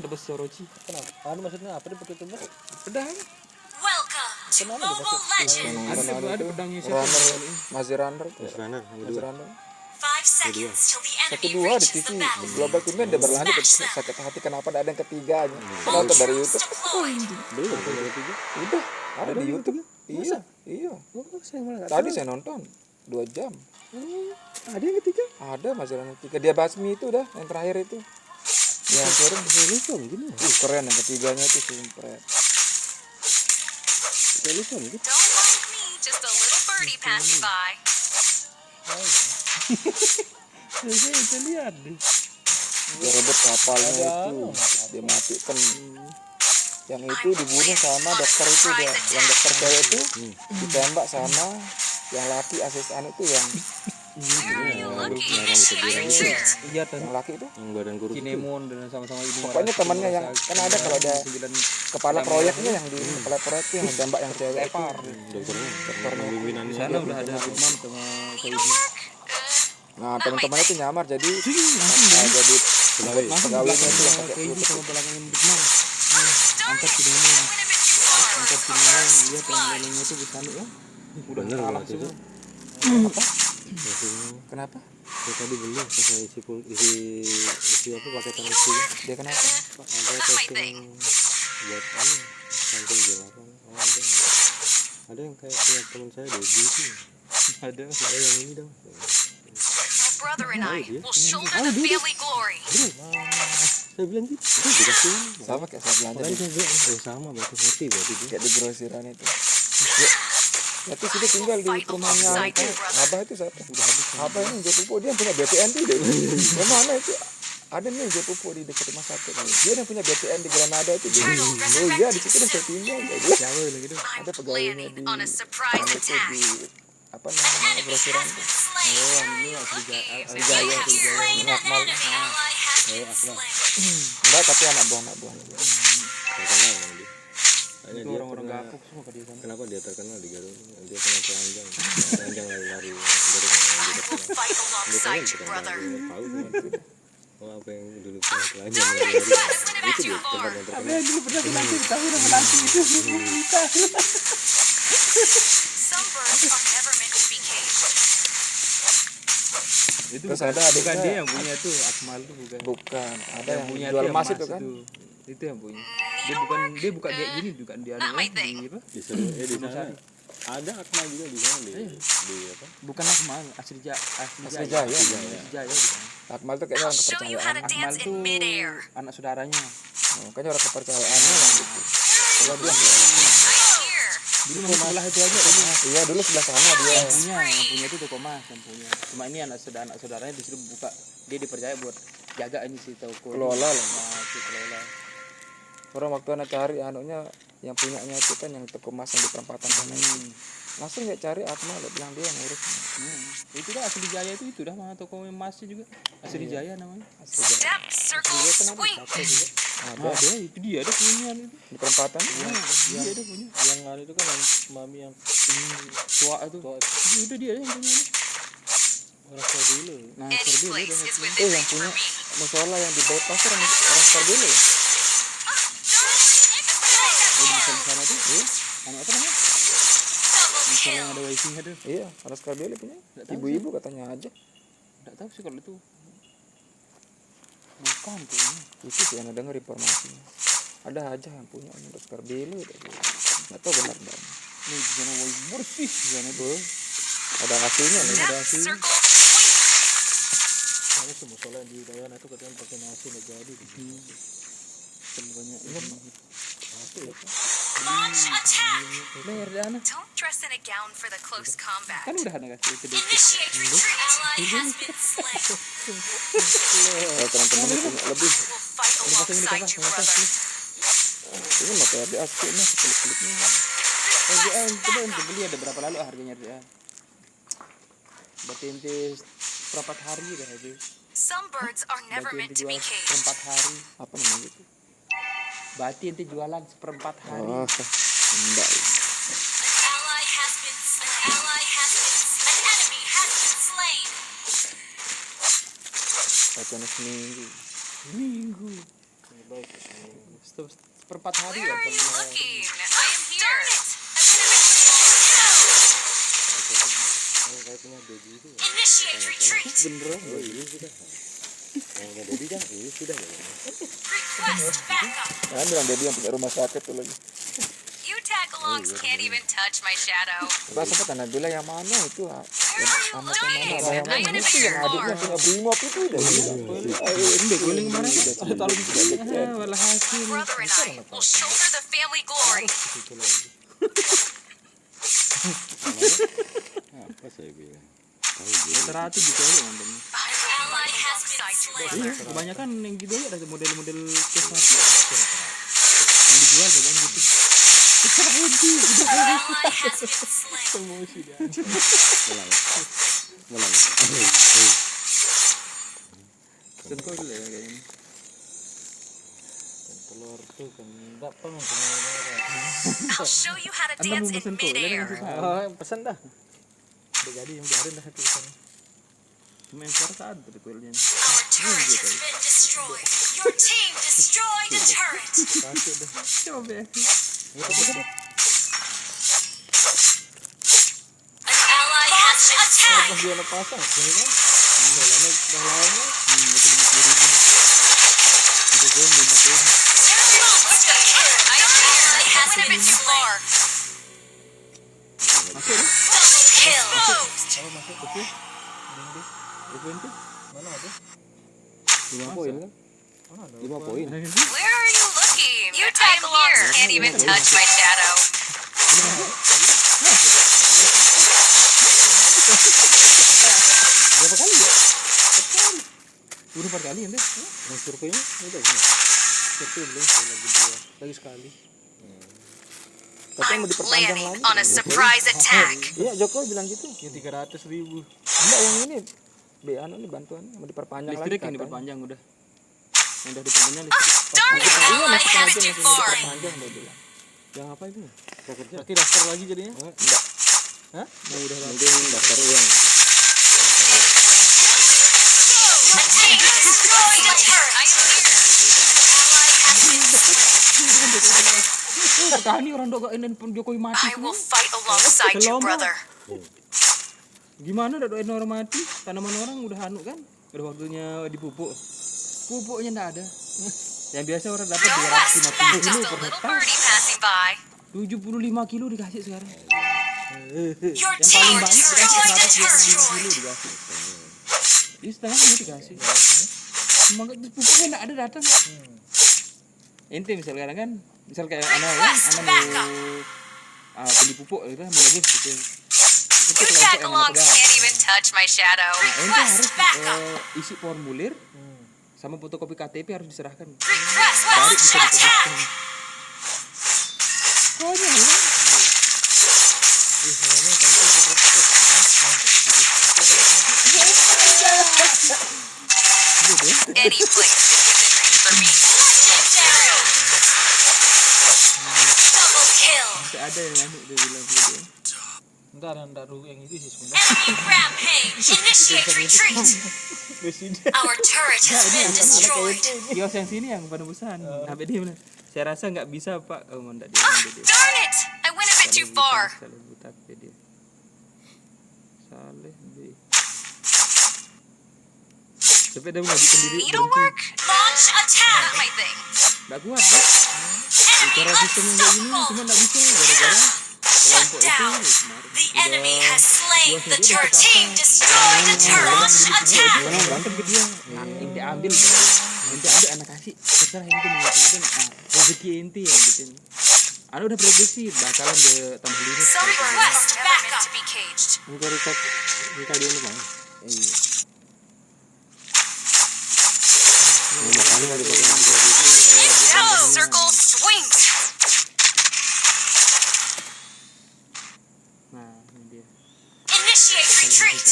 Tebus Orochi. Kenapa? Maksudnya apa dia pakai tebus? Pedang. Kenapa dipakai? Ada pedangnya Runner, Mazir Runner, Mas Runner, Mazir Runner. 1 2 di TV. Global Filmnya udah berlanjut. Sakit hati kenapa ada yang ketiga aja. Nonton dari YouTube. belum ada tiga. Udah, ada di YouTube. Iya, iya. Oh, saya malah nggak Tadi tahu. saya nonton 2 jam. Ada yang ketiga? Ada Mazir Runner 3. Dia basmi itu dah, yang terakhir itu. Yang keren. Saya lupa gini. Keren yang ketiganya itu sumpret. Saya lupa gitu. Don't mind me, just a little birdie passed by. Saya lihat deh. Dia rebut kapalnya itu. Dia matikan. Yang itu dibunuh sama dokter itu dia. Yang dokter cewek itu ditembak sama yang laki asisten itu yang Where are you looking? Orang betul dia I'm itu. Truth. Iya dan yang laki itu. Yang badan kurus itu. Kinemon dan sama-sama ini. Pokoknya temannya yang kan ada kalau ada kepala proyeknya yang di kepala proyek itu yang tembak yang cewek itu. Dokternya, dokternya pimpinannya. Di sana udah ada Firman sama Need a Saudi. work? Nah teman-temannya itu nyamar jadi jadi Pegawai. pegawainya itu yang pakai kayak flu. gitu sama belakangnya Firman. Angkat Darn it, Kinemon. I went a bit too far. Angkat I'll Kinemon. have some Lihat yang blood. lelengnya itu di sana ya. Udah Bener kalah waktu itu. semua. Maksudnya, Kenapa? saya tadi beli pas saya isi apa paketan isi Dia kenapa? Pak, ada testing buat ini samping jelapan. Oh ada yang kayak punya teman saya Debbie itu. Ada. Ada yang ini dong. My brother and I will shoulder the family glory. Saya bilang gitu. Dikasih ini. Sama kayak saya belanja Makanya saya bilang, oh sama berarti ngerti berarti dia. kayak di grosiran itu. Ya itu sudah tinggal di rumahnya Abah itu siapa? Udah habis. Abah ini Jaya Pupuk dia yang punya BTN tuh deh. Yang mana itu? Ada nih Jaya Pupuk di dekat rumah sakit. Dia yang punya BTN di Granada itu. Oh iya di situ saya tinggal. Jauh lagi tuh. I'm Ada pegawainya planning di on a surprise itu attack. di apa namanya Enemy grosiran has itu. been slain. Ini asli Jaya. You have slain an enemy. Ally has been slain. Enggak tapi anak buah. Saya kenal sama dia. Kayaknya Itu dia orang-orang pernah- gapuk semua ke dia sana. Kenapa dia terkenal di Garut? Dia pernah telanjang lari-lari. Garut dia I will terkenal. fight Dia alongside kan you, brother. tahu kan. Oh apa yang dulu pernah telanjang Darn it, lari-lari. this went a bit Itu too dia tempat far. yang Apa terkenal. yang dulu pernah menanti tahu nama nanti itu kita. Some birds are never meant to be caged. Itu Terus bukan, ada bukan adiknya. dia yang punya tuh, Akmal tuh bukan. Bukan, ada Yang yang punya jual tuh yang emas itu kan. Itu yang punya. Dia bukan kayak gini juga dia Not my anu thing. di apa? Di sana ada Akmal juga di sana di apa? Bukan Akmal, Asri Jaya. Asri Jaya. Asri Jaya bukan. Akmal tuh kayaknya I'll orang show you how kepercayaan. to Akmal dance tuh in midair. anak saudaranya. Oh, kayaknya orang kepercayaannya yang gitu. Kalau dia I'm here. Dulu memang sebelah itu aja kan. iya dulu sebelah sana dia. Yang punya itu toko emas yang punya. Cuma ini anak saudaranya disuruh buka. Dia dipercaya buat jaga ini si toko. Kelola lah. Nah, si kelola. Orang waktu anak cari anunya yang punyanya itu kan yang toko emas yang di perempatan sana. Langsung nggak cari Akmal, dia bilang dia yang ngurus. Itu dah Asri Jaya itu dah mana toko emasnya juga. Asri Jaya namanya. Step, circle, swing. Ada itu dia ada punya itu. Di perempatan. Dia ada punya. Yang lain itu kan yang mami yang Tua itu. Itu dia yang punya. orang tua dulu. Nah, Any Serbi place dia. is within yang reach for punya me. musola yang di bypass orang Skarbelo ya. Oh, di sana tuh. Anu apa namanya? Double Misalnya kill. yang ada wifi-nya tuh. Iya, orang Skarbelo punya. Nggak tahu Ibu-ibu katanya aja. Enggak tahu sih kalau itu. Bukan tuh ini. Itu sih yang dengar informasinya. Ada aja yang punya untuk Skarbelo. Nggak tahu benar enggak. Nih di sana woi bersih di sana tuh. Ada hasilnya nih. Step, circle, swing. Ada semua soal yang di Dayan itu katanya pakai nasi nggak jadi di sini. Kan banyak. Launch attack. Layar di sana. Don't dress in a gown for the close combat. Kan udah ada kasih itu deh. Initiate retreat. Ally has been slain. Kalau teman-teman itu punya lebih. We'll fight alongside you, brother. Ini mau kayak di aslinya sepelik-peliknya. RDA coba ente beli ada berapa lalu harganya RDA? Berarti ente seperempat hari dah itu. Some birds are never Berarti meant ente to be jual caged. seperempat hari. Apa namanya itu? Berarti ente jualan seperempat hari. Oh, enggak. An ally has been an enemy has been slain. Satunya seminggu. Minggu. Baik. Seperempat hari Where ya. are you pernah. looking? I am here. Darn it! I'm gonna Yang kayak punya Dedi itu ya. initiate retreat. Beneran. Oh ini sudah. Yang punya Dedi kan ini sudah ya. Request backup. Jangan bilang Dedi yang punya rumah sakit tuh lagi. You tag-alongs can't even touch my shadow. Coba sempat anak bilang yang mana itu Where are you anak looking? yang mana? I'm gonna Itu be yang your adiknya farm. punya Brimob itu udah Ini guling kemarin kan? Ada taruh di sini. Walah hasil. Brother and I will shoulder the family glory. Itu lagi. Apa saya bilang? Tahu dia. Rata-rata gitu aja nonton. An ally has been slain. Kebanyakan yang gitu aja ada model-model case mati. Yang dijual banyak gitu. An ally has been slain. Emosi dia. Mulang. Pesen kok dulu ya kayaknya. Telur tuh kan enggak pernah merah. I'll show you how to Anda mau dance in pesen kok? Dia midair. suka. Oh, pesan dah. Udah jadi yang biarin dah itu sana. Cuma yang suara saat ada kuilnya. Our turret has been destroyed. Your team destroyed a turret. Kasih dah. Coba ya. An ally has been attacked. Pas dia nak pasang sini kan. Dah lama dah lama. Itu kan 5 tahun. Monster kill. I went a bit too far. Masuk deh. Double kill. Oh masuk oke. Dindi. Itu itu. Mana ada? 5 poin kan? Mana ada? 5 poin. Where are you looking? You tag-alongs can't even touch my shadow. Berapa kali ya? Udah 4 kali ente. Yang surveinya udah sini. Survei belum saya lagi dua. Lagi sekali. Tapi yang I'm mau diperpanjang planning lagi. on a surprise attack. Iya Jokowi bilang gitu. Yang 300.000. Enggak yang ini anu nih bantuan mau diperpanjang lagi. Listrik yang katanya. diperpanjang udah. Yang udah diperpanjang listrik. Darn it! Iya Ally masih has kemajuan been masih mau far. diperpanjang dia bilang. Yang apa itu? Berarti daftar lagi jadinya? Enggak. Yang udah Mungkin daftar ulang. A team destroyed a turret. I am here. Ally has been pertahanan orang dok ini Jokowi mati I semua. will fight alongside you, Selama. brother. Gimana udah doain orang mati? Tanaman orang udah anu kan? Udah waktunya dipupuk. Pupuknya enggak ada. Yang biasa orang dapat No 250 rest back. kilo Just a per little hektar. birdie passing by. 75 kilo dikasih sekarang. Your Yang paling team banyak destroyed dikasih a 125 kilo turret. dikasih. Ini setengahnya dikasih. Semoga pupuknya enggak ada datang. Ente misal sekarang kan, misal kayak anak mau beli pupuk gitu, mau lebih gitu. Itu You kelompok yang anak tag-alongs pegang. can't even touch my shadow. Ente harus Request backup. isi formulir sama fotokopi KTP harus diserahkan. Request Baru launch bisa attack. diteruskan. Konyol ya. Any place is within reach for me. Legendary. Double kill. Masih ada yang anu dia bilang gitu. Enggak rugi yang itu sih sebenarnya. Enemy rampage. Initiate retreat. Our turret has been destroyed. Kios yang sini yang pada bosan. Sampai dia bilang, saya rasa nggak bisa pak. Oh enggak dia. Ah, darn it! I went a bit too far. Saleh buta dia. Saleh B. Sampai dia ngajukan diri. Needlework? Launch attack. Not my thing. Nggak kuat ya. Enemy Cara sistem yang kayak gini cuma unstoppable. nggak bisa gara-gara kelompok itu down. kemarin. The enemy has slain the turret. Team destroyed the turret. Launch attack. Orang berantem ke dia. Nah, ente ambil, ente ambil anak kasih. Terserah ente mau ngapain. Nah, rezeki ente yang gitu. Ana udah prediksi bakalan dia tambah lurus. Some request backup to be caged. Muka rekat dia lumayan. Iya. Makanya ada pakai Circle swing. Nah, ini dia. Initiate retreat.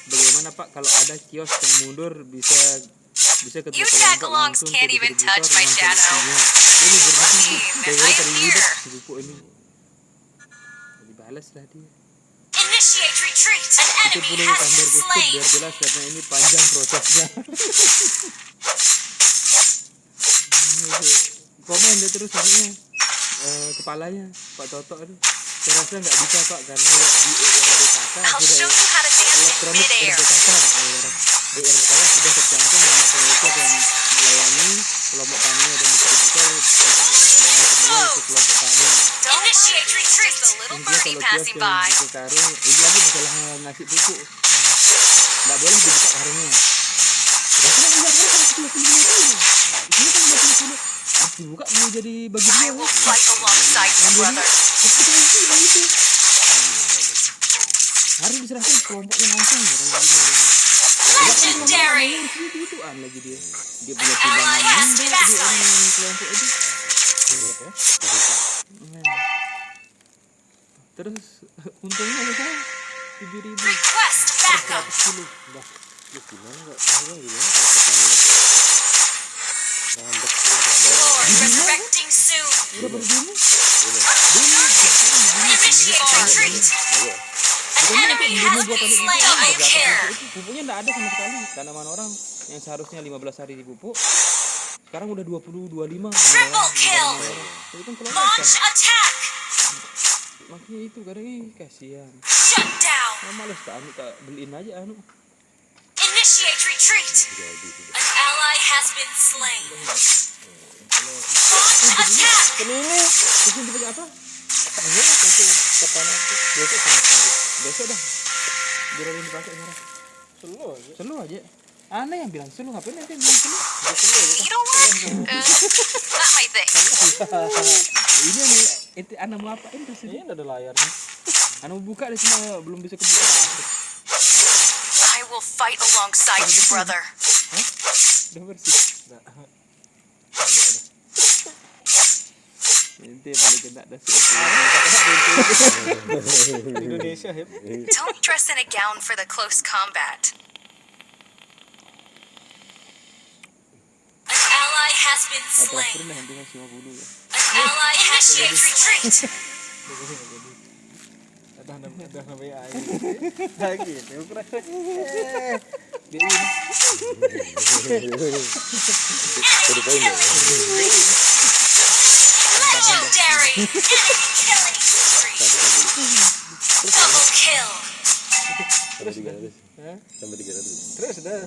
Bagaimana Pak kalau ada kios yang mundur bisa ke You kelompok tag-alongs langsung can't ke even distributor touch my dengan shadow. solusinya. Ini berarti Team, kayak I am tadi here. si pupuk ini. Dibalas lah dia. Initiate retreat. An Itu enemy perlu has tambah been booster slain. biar jelas karena ini panjang prosesnya. komen dia terus akhirnya kepalanya Pak Toto itu. Saya rasa nggak bisa Pak karena di RBKK I'll show sudah you how to dance in elektronik midair. RBKK di RBKK sudah tercantum nama pengikut yang melayani kelompok kami dan distributor melayani ke kelompok kami. Initiate retreat. Just a little Intinya birdie kalau kios passing yang by. buka karung ini lagi masalah ngasih pupuk nggak boleh dibuka karungnya. Rasanya lihat kan kalau kilo kilo ini kan 50 kilo harus dibuka mau jadi bagi I dua. will fight alongside you, brother. Itu harus diserahkan ke kelompoknya langsung ya. Legendary. Itu-ituan lagi dia punya timbangan rendah di orang yang kelompok itu. Nah. Terus untungnya apa? 7.000 Request backup. kilo. Lu gimana enggak? Lu gimana enggak ketemu? Ngambek tuh enggak ada. Lord resurrecting soon. Udah berdiri? Initiate retreat. An enemy has been slain. Double kill. Pupuknya enggak ada sama sekali. Tanaman orang yang seharusnya 15 hari dipupuk sekarang udah 20 25. Triple kill. Itu kan kalau Launch attack. makanya itu kadang kasihan. Shut down. Males tak beliin aja anu. Initiate retreat. An ally has been slain. Launch attack. Terus ini dipakai apa? Ini kasih ketana besok sama besok dah. Biar ini dipakai sekarang. Selu aja. Aneh yang bilang selu, ngapain nanti yang bilang selu? Needlework? Not my thing. Ini nih, itu anak mau apain terus ini? Ini ada layarnya. Anak mau buka deh cuma belum bisa kebuka. I will fight alongside you, brother. Udah bersih. Nanti balik kena dah Indonesia hip. Don't dress in a gown for the close combat. An ally has been slain. Pernah nanti kasih 50 ya. An ally initiate retreat. Ada namanya air. Lagi itu ukuran. Enemy killing. Legendary. Enemy killing spree. Double kill. Sampai 300. Sampai 300. Terus dah.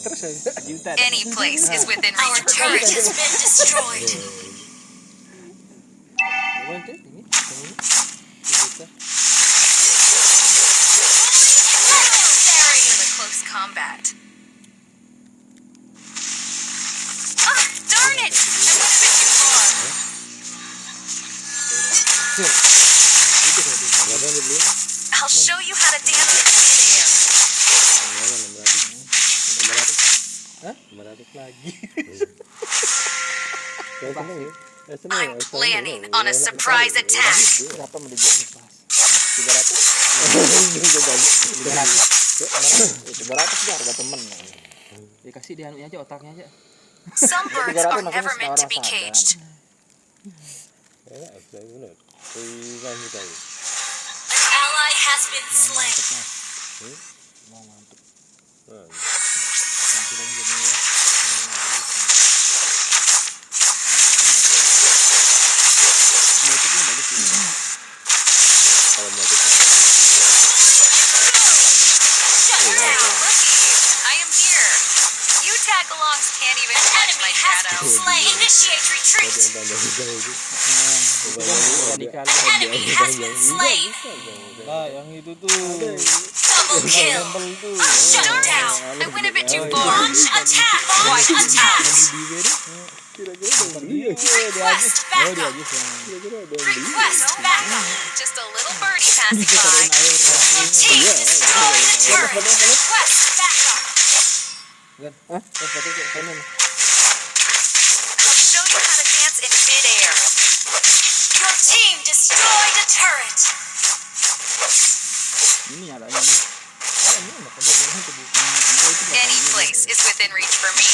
Terus aja. Juta. Any place is within reach. Our turret has been destroyed. Bukan tuh ini. Legendary. For the close combat. Ah, darn it! I went a bit too far. Berapa yang dibeli? I'll show you how to dance in midair. 500 lagi. I'm planning on a surprise attack. Berapa mau dijual pas? 300 dah harga temen. Ya kasih dia anunya aja, otaknya aja. Some birds are never meant to be caged. Benar. Kan kita. An ally has been slain. Mau mantep. Motifnya bagus sih. Kalau mau tuh Shut down. I am here. You tag-alongs can't even catch my shadow. Slain. Initiate retreat. tambah juga itu. Radikal. Enemy has been slain. Nah, yang itu tuh. Double kill. Shut down. I went a bit too far. Launch attack. Launch attack. Request backup. Request backup. Just a little birdie passing by. Your team destroyed a turret. Request backup. Kan? Hah? Foto ke kanan. I'll show you how to dance in midair. Your team destroyed a turret. Ini adanya nih. Any place is within reach for me.